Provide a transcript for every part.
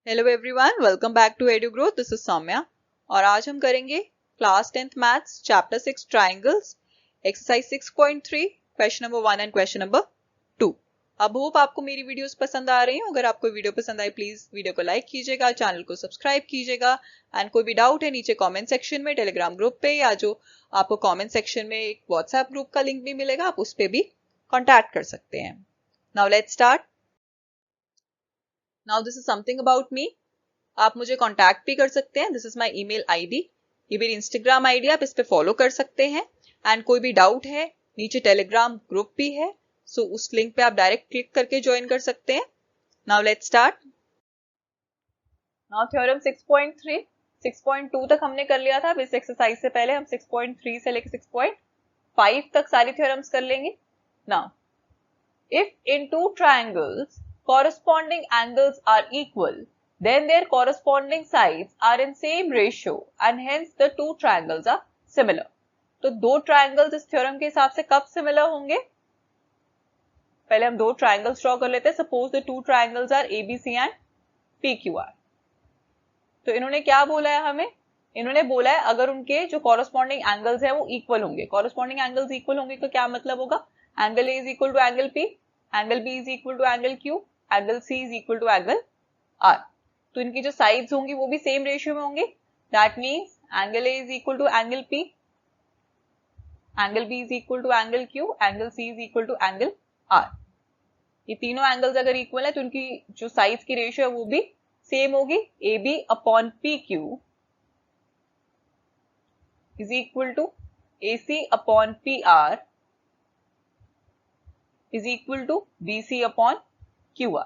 Hello everyone, welcome back to Edu Growth. This is Soumya और आज हम करेंगे class 10th maths chapter 6 triangles exercise 6.3 question number 1 and question number 2। अब hope आपको मेरी वीडियोस पसंद आ रही हैं। अगर आपको वीडियो पसंद आए प्लीज वीडियो को लाइक कीजिएगा, चैनल को सब्सक्राइब कीजिएगा एंड कोई भी डाउट है नीचे कॉमेंट सेक्शन में टेलीग्राम ग्रुप पे या जो आपको कॉमेंट सेक्शन में एक व्हाट्सएप ग्रुप का लिंक भी मिलेगा, आप उस पर भी कॉन्टैक्ट कर सकते हैं। Now let's start. Now this is something about me. आप मुझे कांटेक्ट भी कर सकते हैं। This is my email ID, ये मेरी इंस्टाग्राम आईडी, आप इस पे फॉलो कर सकते हैं। एंड कोई भी डाउट है नीचे टेलीग्राम ग्रुप भी है, सो उस लिंक पे आप डायरेक्ट क्लिक करके ज्वाइन कर सकते हैं। Now let's start. Now theorem 6.3 6.2 तक हमने कर लिया था। अब इस एक्सरसाइज से पहले हम 6.3 से लेकर 6.5 तक सारी थ्योरम्स कर लेंगे। Now if in two triangles corresponding angles are equal, then their corresponding sides are in same ratio and hence the two triangles are similar. तो दो ट्राइंगल्स इस थ्योरम के हिसाब से कब सिमिलर होंगे? पहले हम दो ट्राइंगल्स ड्रॉ कर लेते हैं। Suppose the two triangles are ABC and PQR. तो इन्होंने क्या बोला है हमें? इन्होंने बोला है अगर उनके जो कॉरस्पॉन्डिंग एंगल्स है वो इक्वल होंगे। कॉरस्पॉन्डिंग एंगल्स इक्वल होंगे तो क्या मतलब होगा? Angle A is equal to angle P, angle B is equal to angle Q, angle C is equal to angle R. तो इनकी जो साइड्स होंगी वो भी सेम रेशियो में होंगी। That means angle A is equal to angle P, angle B is equal to angle Q, angle C is equal to angle R. ये तीनों एंगल्स अगर इक्वल है तो उनकी जो साइड्स की रेशियो है वो भी सेम होगी। A B upon P Q is equal to AC upon PR is equal to BC upon QR.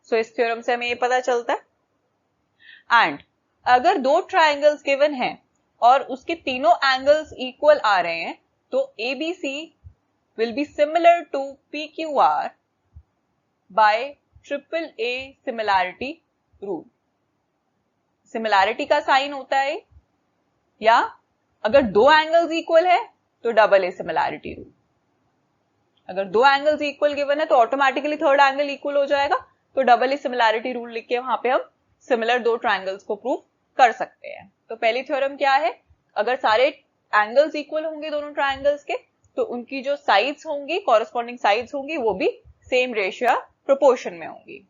So इस थ्योरम से हमें ये पता चलता है। एंड अगर दो ट्राइंगल्स गिवन हैं और उसके तीनों एंगल्स इक्वल आ रहे हैं तो ABC will be similar to PQR by triple A similarity rule. Similarity का साइन होता है, या अगर दो एंगल्स इक्वल है तो डबल ए सिमिलैरिटी रूल। अगर दो एंगल्स इक्वल गिवन है तो ऑटोमेटिकली थर्ड एंगल इक्वल हो जाएगा, तो डबल ए सिमिलैरिटी रूल लिख के वहां पे हम सिमिलर दो ट्राइंगल्स को प्रूव कर सकते हैं। तो पहली थ्योरम क्या है? अगर सारे एंगल्स इक्वल होंगे दोनों ट्राइंगल्स के तो उनकी जो साइड्स होंगी, कॉरस्पॉन्डिंग साइड्स होंगी, वो भी सेम रेशियो प्रोपोर्शन में होंगी।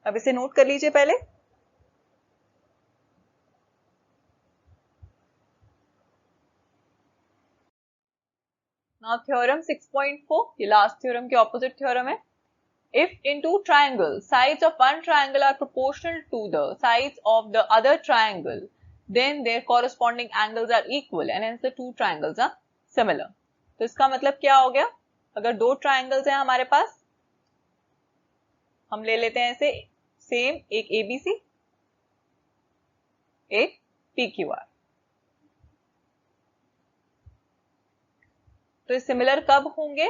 अब इसे नोट कर लीजिए पहले। नाउ थ्योरम 6.4, ये लास्ट थ्योरम के ऑपोजिट थ्योरम है। If in two triangles, sides of one triangle are proportional to the sides of the other triangle, then their corresponding angles are equal and hence the two triangles are similar. तो इसका मतलब क्या हो गया? अगर दो triangles हैं हमारे पास, हम ले लेते हैं ऐसे सेम, एक ABC एक PQR। तो सिमिलर कब होंगे?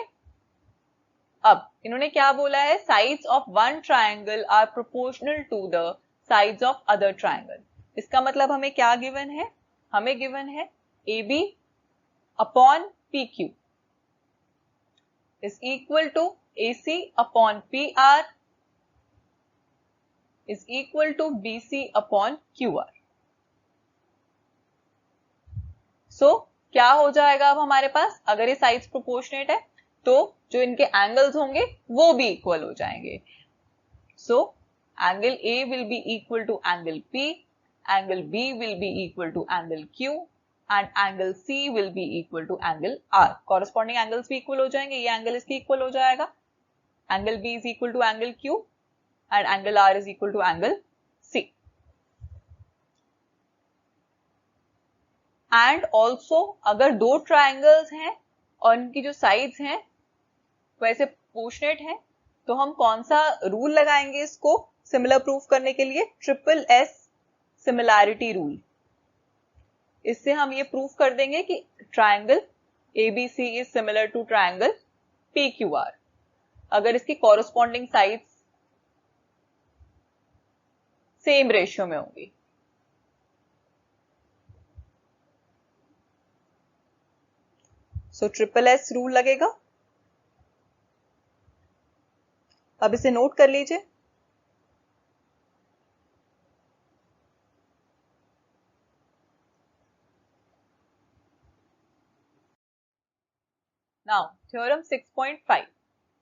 अब इन्होंने क्या बोला है? Sides of one triangle are proportional to the sides of other triangle. इसका मतलब हमें क्या गिवन है? हमें गिवन है AB upon PQ is equal to AC upon PR is equal to BC upon QR. So क्या हो जाएगा अब हमारे पास? अगर ये साइड्स प्रोपोर्शनेट है तो जो इनके एंगल्स होंगे वो भी इक्वल हो जाएंगे। So angle A will be equal to angle P, angle B will be equal to angle Q and angle C will be equal to angle R. Corresponding angles भी इक्वल हो जाएंगे। ये angle इसकी equal हो जाएगा, angle B is equal to angle Q and angle R is equal to angle C. And also अगर दो triangles हैं और इनकी जो साइड्स हैं वैसे प्रोपोर्शनेट हैं तो हम कौन सा रूल लगाएंगे इसको सिमिलर प्रूफ करने के लिए? Triple S similarity rule. इससे हम ये प्रूफ कर देंगे कि triangle ABC is similar to triangle PQR अगर इसकी कॉरस्पॉन्डिंग साइड्स सेम रेशियो में होंगी। सो ट्रिपल एस रूल लगेगा। अब इसे नोट कर लीजिए। Now, theorem 6.5.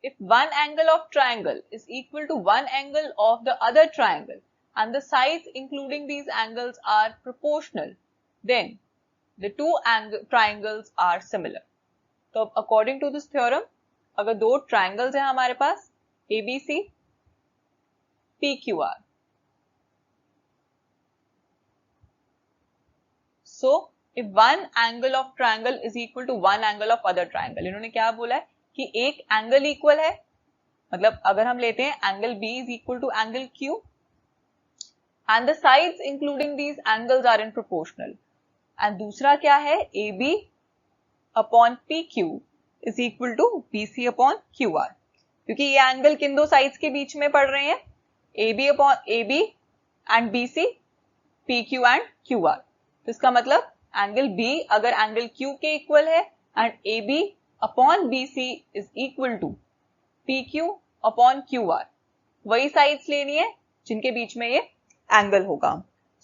If one angle of triangle is equal to one angle of the other triangle and the sides including these angles are proportional, then the two triangles are similar. तो अब according to this theorem, अगर दो triangles हैं हमारे पास ABC, PQR. So, if one angle of triangle is equal to one angle of other triangle, इन्होंने क्या बोला है कि एक एंगल इक्वल है, मतलब अगर हम लेते हैं angle B is equal to angle Q and the sides including these angles are in proportional, and दूसरा क्या है AB upon PQ is equal to BC upon QR, क्योंकि ये एंगल किन दो साइड्स के बीच में पड़ रहे हैं, AB upon AB and BC, PQ and QR. तो इसका मतलब एंगल B अगर एंगल Q के इक्वल है and AB upon BC is equal to PQ upon QR, वही साइड्स लेनी है जिनके बीच में ये एंगल होगा.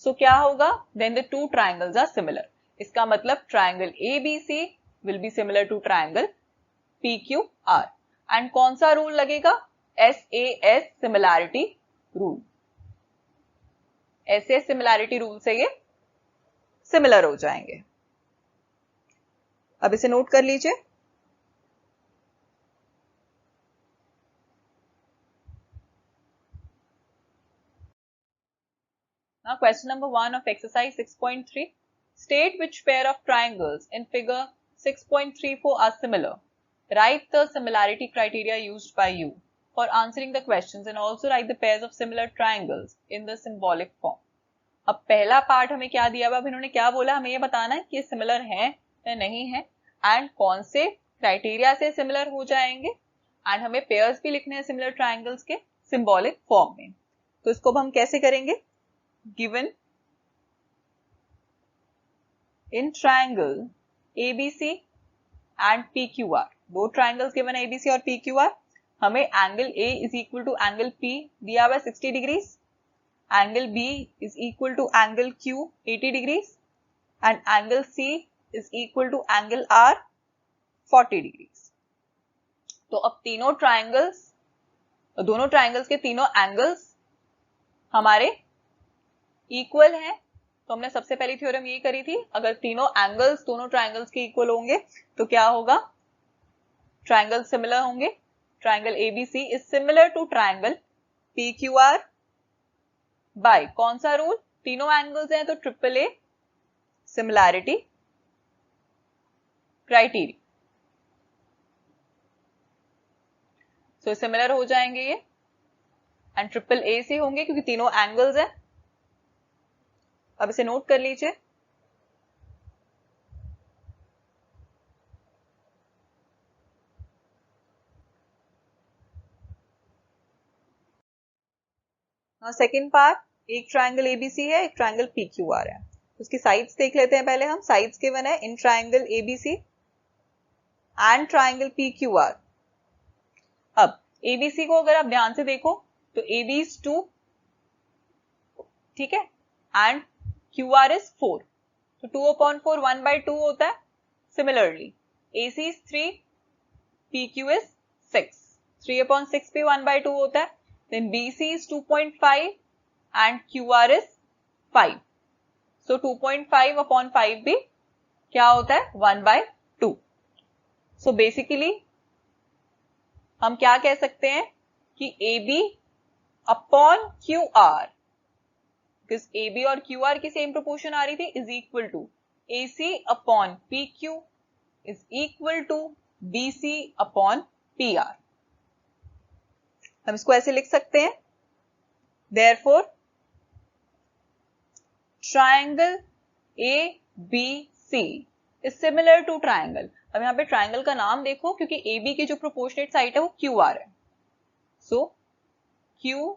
सो क्या होगा, then the two triangles are similar. इसका मतलब triangle ABC will be similar to triangle PQR. And कौन सा रूल लगेगा, SAS similarity rule. SAS similarity rule से ये सिमिलर हो जाएंगे. अब इसे नोट कर लीजिए. Now question number 1 of exercise 6.3. State which pair of triangles in figure 6.34 are similar. Write the similarity criteria used by you for answering the questions and also write the pairs of similar triangles in the symbolic form. अब पहला part हमें क्या दिया हुआ, अब इन्होंने क्या बोला, हमें ये बताना है कि सिमिलर है या नहीं है एंड कौन से क्राइटेरिया से सिमिलर हो जाएंगे, एंड हमें पेयर्स भी लिखने हैं सिमिलर ट्राइंगल्स के सिंबॉलिक फॉर्म में. तो इसको अब हम कैसे करेंगे, given in triangle ABC and PQR, दो ट्राइंगल्स गिवन है ABC और PQR, हमें angle A is equal to angle P दिया हुआ है 60 degrees, angle B is equal to angle Q 80 degrees and angle C is equal to angle R 40 degrees. तो अब तीनों ट्राइंगल्स, दोनों ट्राइंगल्स के तीनों एंगल्स हमारे इक्वल हैं. तो हमने सबसे पहली थ्योरम ये करी थी, अगर तीनों एंगल्स दोनों ट्राइंगल्स के इक्वल होंगे तो क्या होगा, ट्राइंगल सिमिलर होंगे. Triangle ABC is similar to triangle PQR by कौन सा रूल, तीनों एंगल्स हैं तो triple A similarity criteria. So similar हो जाएंगे ये एंड ट्रिपल ए से होंगे क्योंकि तीनों एंगल्स हैं. अब इसे नोट कर लीजिए. सेकेंड पार्ट, एक ट्राइंगल ABC है, एक ट्राइंगल PQR है. उसकी साइड्स देख लेते हैं पहले हम. साइड्स गिवन है इन triangle ABC and triangle PQR. अब ABC को अगर आप ध्यान से देखो तो AB is 2, ठीक है, एंड QR is 4, तो 2 upon 4 1/2 होता है. Similarly AC is 3, PQ is 6, 3 upon 6 भी 1/2 होता है. Then BC is 2.5 and QR is 5. So 2.5 upon 5 भी क्या होता है, 1/2. So basically हम क्या कह सकते हैं कि AB upon QR, because AB और QR की सेम प्रोपोर्शन आ रही थी, is equal to AC upon PQ is equal to BC upon PR. हम इसको ऐसे लिख सकते हैं, therefore triangle ABC is similar to triangle. अब यहाँ पे ट्राइंगल का नाम देखो क्योंकि AB की जो प्रोपोर्शनेट साइड है वो QR है. सो QRP,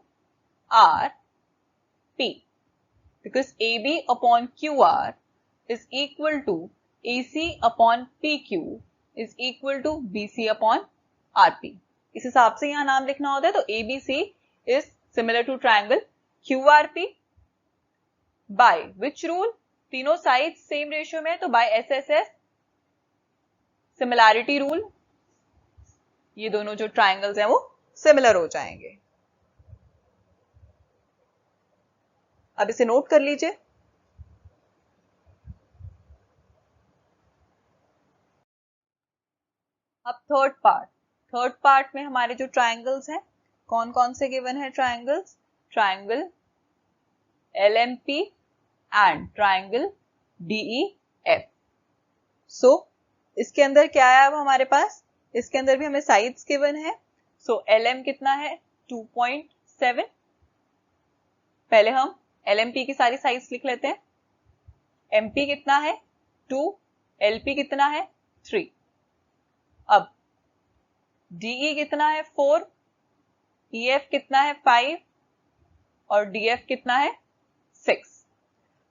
because AB upon QR is equal to AC upon PQ is equal to BC upon RP. इस हिसाब से यहाँ नाम लिखना होता है। तो ABC is similar to triangle QRP by which rule, तीनों साइड सेम रेशियो में है तो बाय SSS सिमिलैरिटी रूल, ये दोनों जो ट्रायंगल्स हैं वो सिमिलर हो जाएंगे। अब इसे नोट कर लीजिए। अब थर्ड पार्ट में हमारे जो ट्रायंगल्स हैं, कौन कौन से गिवन है triangles? Triangle LMP and triangle DEF। सो इसके अंदर क्या है अब हमारे पास? इसके अंदर भी हमें साइड्स गिवन है। सो LM कितना है? 2.7। पहले हम LMP की सारी साइड्स लिख लेते हैं। MP कितना है? 2। LP कितना है? 3। अब DE कितना है? 4। EF कितना है? 5। और DF कितना है? 6।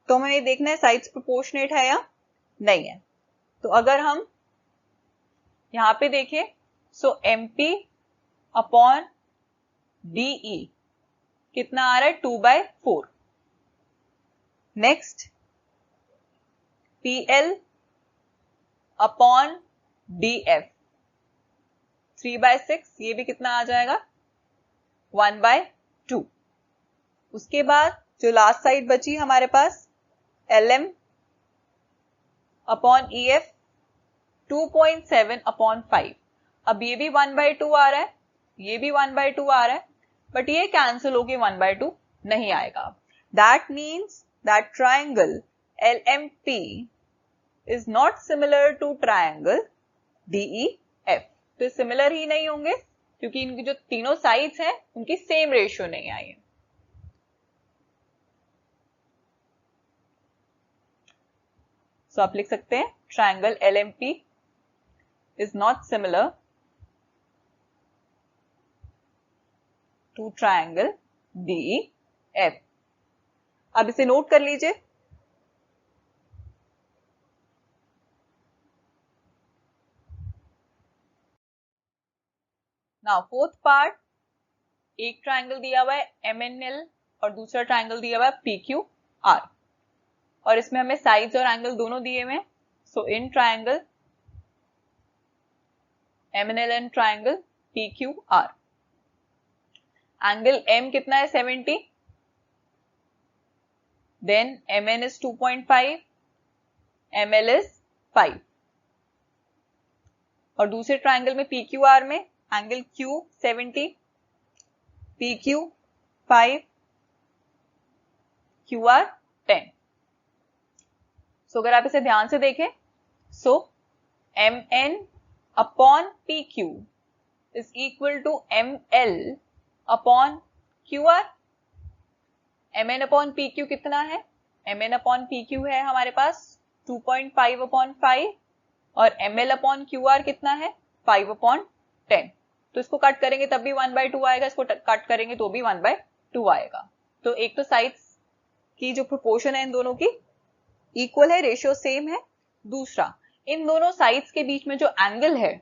तो हमें ये देखना है साइड्स प्रोपोर्शनेट है या नहीं है। तो अगर हम यहां पे देखें, सो MP अपॉन DE कितना आ रहा है? 2/4। नेक्स्ट PL अपॉन DF 3/6, ये भी कितना आ जाएगा? 1/2। उसके बाद जो लास्ट साइड बची हमारे पास LM अपॉन EF 2.7 अपॉन 5। अब ये भी 1/2 आ रहा है, ये भी 1/2 आ रहा है, बट ये कैंसिल होके 1/2 नहीं आएगा। That means that triangle LMP is not similar to triangle DEF। तो सिमिलर ही नहीं होंगे क्योंकि इनकी जो तीनों साइड्स हैं उनकी सेम रेशियो नहीं आई है। सो आप लिख सकते हैं triangle LMP is not similar to triangle DEF। अब इसे नोट कर लीजिए। नाउ फोर्थ पार्ट, एक ट्रायंगल दिया हुआ है MNL और दूसरा ट्रायंगल दिया हुआ है PQR, और इसमें हमें साइड्स और एंगल दोनों दिए हुए हैं। So in triangle MNL and triangle PQR, angle M कितना है? 70, then MN is 2.5, ML is 5। और दूसरे ट्रायंगल में PQR में angle Q 70, PQ 5, QR 10। So अगर आप इसे ध्यान से देखें, so MN upon PQ is equal to ML upon QR। MN upon PQ कितना है? MN अपॉन PQ है हमारे पास 2.5 अपॉन 5, और ML अपॉन QR कितना है? 5 अपॉन 10। तो इसको कट करेंगे तब भी 1/2 आएगा, इसको कट करेंगे तो भी 1/2 आएगा। तो एक तो साइड्स की जो प्रोपोर्शन है इन दोनों की इक्वल है, रेशियो सेम है। दूसरा, इन दोनों साइड्स के बीच में जो एंगल है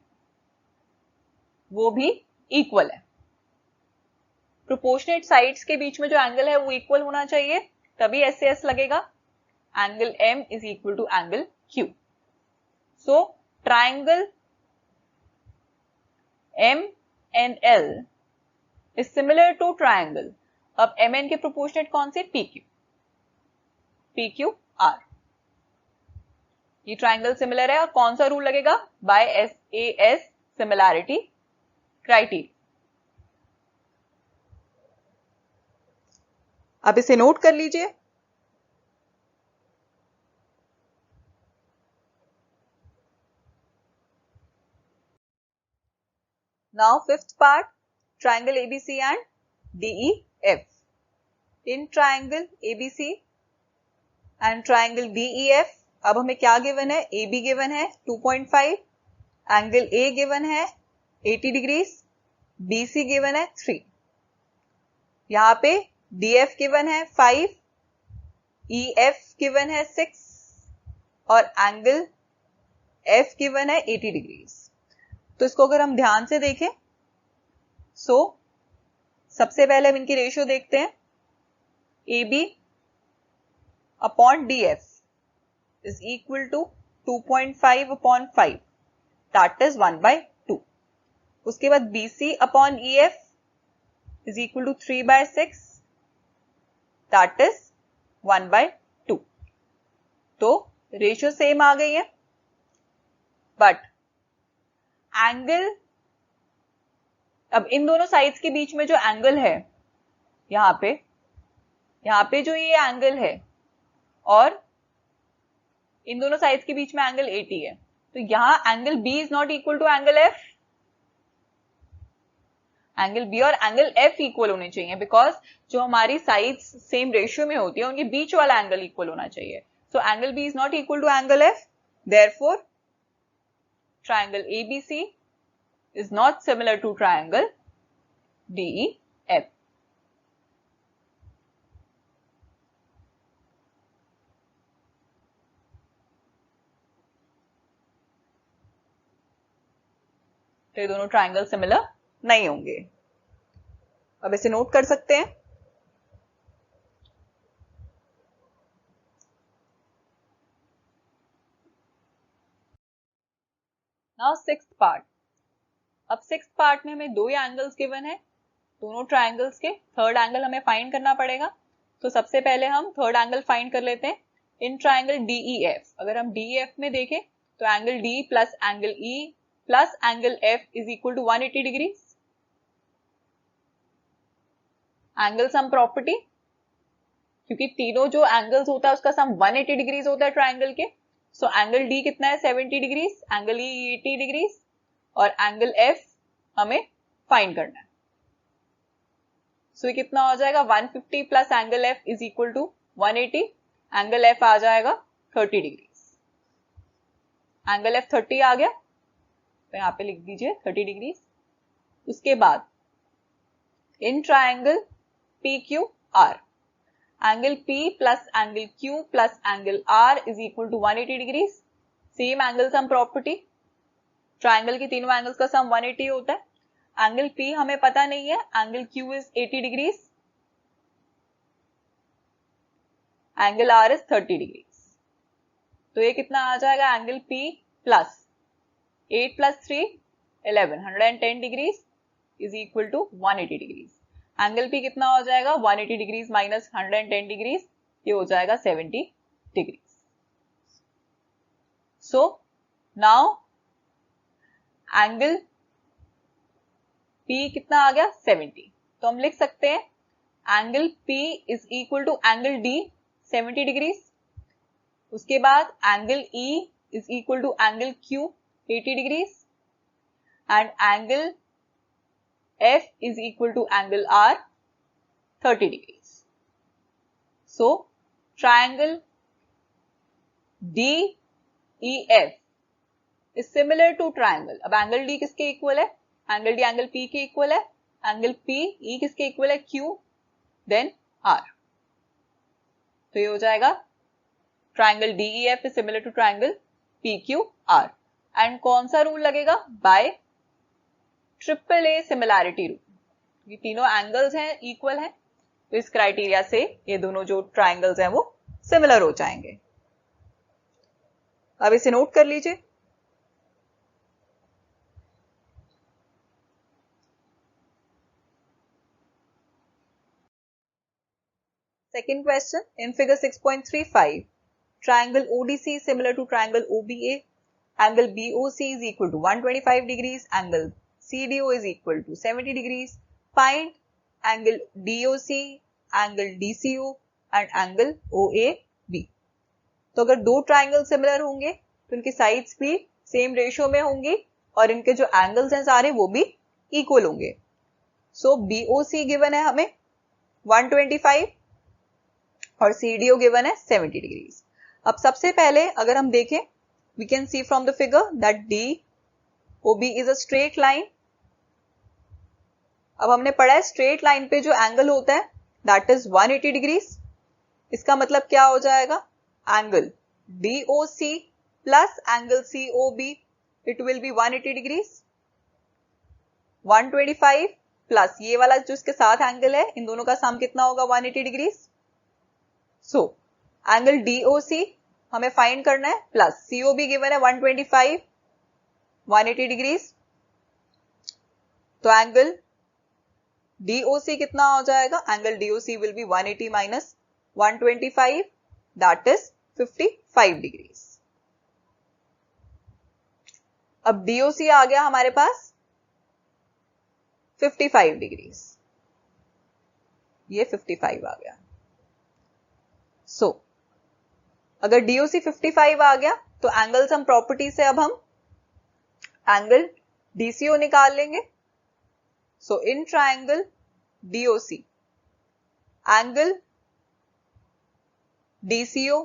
वो भी इक्वल है। प्रोपोर्शनेट साइड्स के बीच में जो एंगल है वो इक्वल होना चाहिए, तभी SAS लगेगा। Angle M is equal to angle Q। So triangle MNL is similar to triangle, अब MN के प्रोपोर्शनेट कौन से? PQR। ये ट्रायंगल सिमिलर है और कौन सा रूल लगेगा? By SAS similarity criteria. अब इसे नोट कर लीजिए। Now fifth part, triangle ABC and DEF। In triangle ABC and triangle DEF अब हमें क्या गिवन है? AB गिवन है 2.5, एंगल A गिवन है 80 डिग्रीज, BC गिवन है 3। यहां पे DF गिवन है 5, EF गिवन है 6, और एंगल F गिवन है 80 डिग्रीज। तो इसको अगर हम ध्यान से देखें, सो सबसे पहले हम इनकी रेशियो देखते हैं. AB upon DF is equal to 2.5 upon 5, that is 1/2. उसके बाद BC upon EF is equal to 3/6, that is 1/2. तो रेशियो सेम आ गई है, बट एंगल, अब इन दोनों साइड्स के बीच में जो एंगल है यहां पे जो ये एंगल है और इन दोनों साइड्स के बीच में एंगल 80 है, तो यहां angle B is not equal to angle F. Angle B और एंगल F इक्वल होने चाहिए, बिकॉज जो हमारी साइड्स सेम रेशियो में होती है उनके बीच वाला एंगल इक्वल होना चाहिए. So angle B is not equal to angle F, therefore triangle ABC is not similar to triangle DEF. तो ये दोनों ट्रायंगल सिमिलर नहीं होंगे. अब इसे नोट कर सकते हैं. Now sixth part. अब सिक्स्थ पार्ट में हमें दो ही एंगल्स गिवन है, दोनों ट्रायंगल्स के. थर्ड एंगल हमें फाइंड करना पड़ेगा. तो सबसे पहले हम थर्ड एंगल फाइंड कर लेते हैं. इन ट्रायंगल DEF, अगर हम DEF में देखें तो angle D plus angle E plus angle F is equal to 180 degree. Angle sum property, क्योंकि तीनों जो एंगल्स होता है उसका सम 180 डिग्रीज होता है ट्रायंगल के. सो एंगल D कितना है 70 डिग्रीज, एंगल E 80 डिग्रीज और एंगल F हमें फाइंड करना है. सो कितना हो जाएगा 150 plus angle F is equal to 180. Angle F आ जाएगा 30 डिग्रीज. एंगल F 30 आ गया तो यहां पे लिख दीजिए 30 डिग्रीज. उसके बाद in triangle PQR, angle P plus angle Q plus angle R is equal to 180 degrees. Same angle sum property, triangle के तीनों एंगल्स का सम 180 होता है. एंगल P हमें पता नहीं है, angle Q is 80 degrees, angle R is 30 degrees. तो ये कितना आ जाएगा angle P plus 8 plus 3 11, 110 degrees is equal to 180 degrees. Angle P कितना हो जाएगा 180 डिग्रीज माइनस 110 डिग्रीज, ये हो जाएगा 70 degrees. So now angle P कितना आ गया 70. तो हम लिख सकते हैं angle P is equal to angle D 70 degrees. उसके बाद angle E is equal to angle Q 80 degrees and angle F is equal to angle R 30 degrees. So triangle DEF is similar to triangle. अब angle D किसके equal है, angle D angle P के equal है, angle P E किसके equal है Q then R. तो ये हो जाएगा triangle DEF is similar to triangle PQR. And कौन सा रूल लगेगा, bye triple A similarity rule. ये तीनों एंगल्स हैं इक्वल हैं, तो इस क्राइटेरिया से ये दोनों जो ट्रायंगल्स हैं वो सिमिलर हो जाएंगे. अब इसे नोट कर लीजिए. Second question, in figure 6.35 triangle ODC is similar to triangle OBA. Angle BOC is equal to 125 degrees. Angle CDO is equal to 70 degrees. Find angle DOC, angle DCO and angle OAB. तो अगर दो triangle similar होंगे तो इनकी sides भी same ratio में होंगी और इनके जो एंगल्स हैं सारे वो भी इक्वल होंगे. सो BOC गिवन है हमें 125 और CDO गिवन है 70 डिग्रीज. अब सबसे पहले अगर हम देखें, we can see from the figure that DOB is a straight line. अब हमने पढ़ा है स्ट्रेट लाइन पे जो एंगल होता है that is 180 डिग्रीज. इसका मतलब क्या हो जाएगा, angle DOC plus angle COB, it will be 180 degrees. 125 plus ये वाला जो इसके साथ एंगल है, इन दोनों का सम कितना होगा 180 डिग्री। सो एंगल DOC हमें फाइंड करना है, प्लस COB गिवन है 125 180 डिग्री। तो एंगल DOC कितना हो जाएगा, angle DOC will be 180 minus 125 that is 55 degree. अब DOC आ गया हमारे पास 55 डिग्री, ये 55 आ गया। सो अगर DOC 55 आ गया तो एंगल सम प्रॉपर्टी से अब हम एंगल DCO निकाल लेंगे। So in triangle DOC angle DCO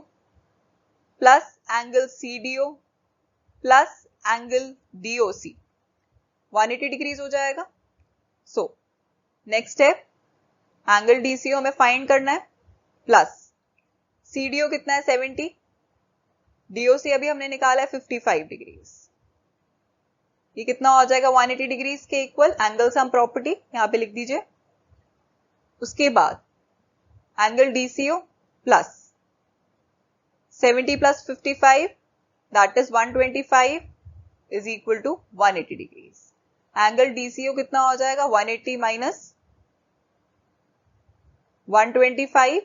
plus angle CDO plus angle DOC 180 degrees हो जाएगा। So next step, angle DCO हमें फाइंड करना है, प्लस CDO कितना है 70, DOC अभी हमने निकाला है 55 डिग्रीज, ये कितना हो जाएगा 180 डिग्रीज के इक्वल, एंगल सम प्रॉपर्टी यहां पे लिख दीजिए। उसके बाद angle DCO plus 70 plus 55 that is 125 is equal to 180 degrees. Angle DCO कितना हो जाएगा 180 माइनस 125,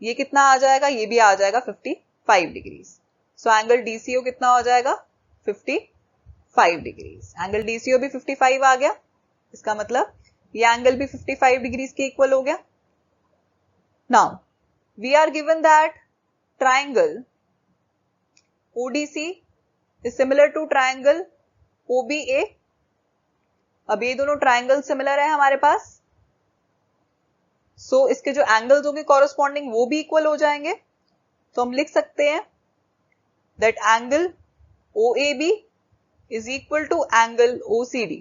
ये कितना आ जाएगा, ये भी आ जाएगा 55 डिग्रीज। सो एंगल DCO कितना हो जाएगा 55 डिग्रीज। एंगल DCO भी 55 आ गया, इसका मतलब ये एंगल भी 55 डिग्रीज के इक्वल हो गया। Now we are given that triangle ODC is similar to triangle OBA। अब ये दोनों ट्रायंगल सिमिलर है हमारे पास, सो इसके जो एंगल्स होंगे कॉरेस्पॉन्डिंग वो भी इक्वल हो जाएंगे। तो हम लिख सकते हैं that angle OAB is equal to angle OCD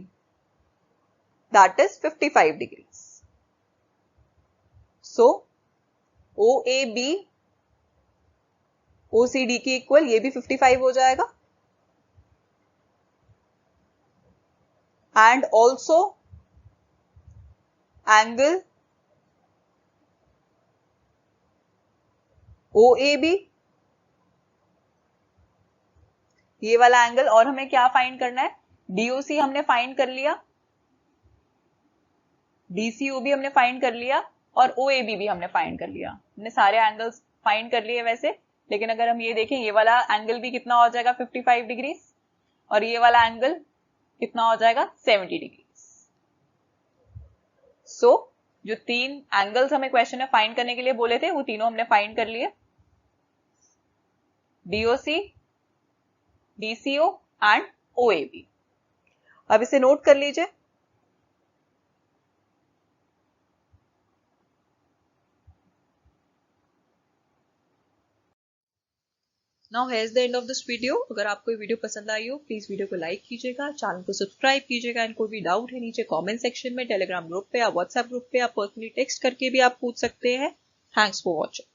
that is 55 degrees. So OAB OCD की इक्वल, ये भी 55 हो जाएगा। And also angle OAB, ये वाला एंगल, और हमें क्या फाइंड करना है, DOC हमने फाइंड कर लिया, DCO भी हमने फाइंड कर लिया और OAB भी हमने फाइंड कर लिया। हमने सारे एंगल्स फाइंड कर लिए वैसे, लेकिन अगर हम ये देखें ये वाला एंगल भी कितना हो जाएगा 55 डिग्री और ये वाला एंगल कितना हो जाएगा 70 डिग्री। सो जो तीन एंगल्स हमें क्वेश्चन में फाइंड करने के लिए बोले थे वो तीनों हमने फाइंड कर लिए, DOC, DCO एंड OAB। अब इसे नोट कर लीजिए। Now here is the end of this video. अगर आपको ये वीडियो पसंद आई हो प्लीज वीडियो को लाइक कीजिएगा, चैनल को सब्सक्राइब कीजिएगा एंड कोई भी डाउट है नीचे कमेंट सेक्शन में, टेलीग्राम ग्रुप पे या व्हाट्सएप ग्रुप पे आप पर्सनली टेक्स्ट करके भी आप पूछ सकते हैं। Thanks for watching.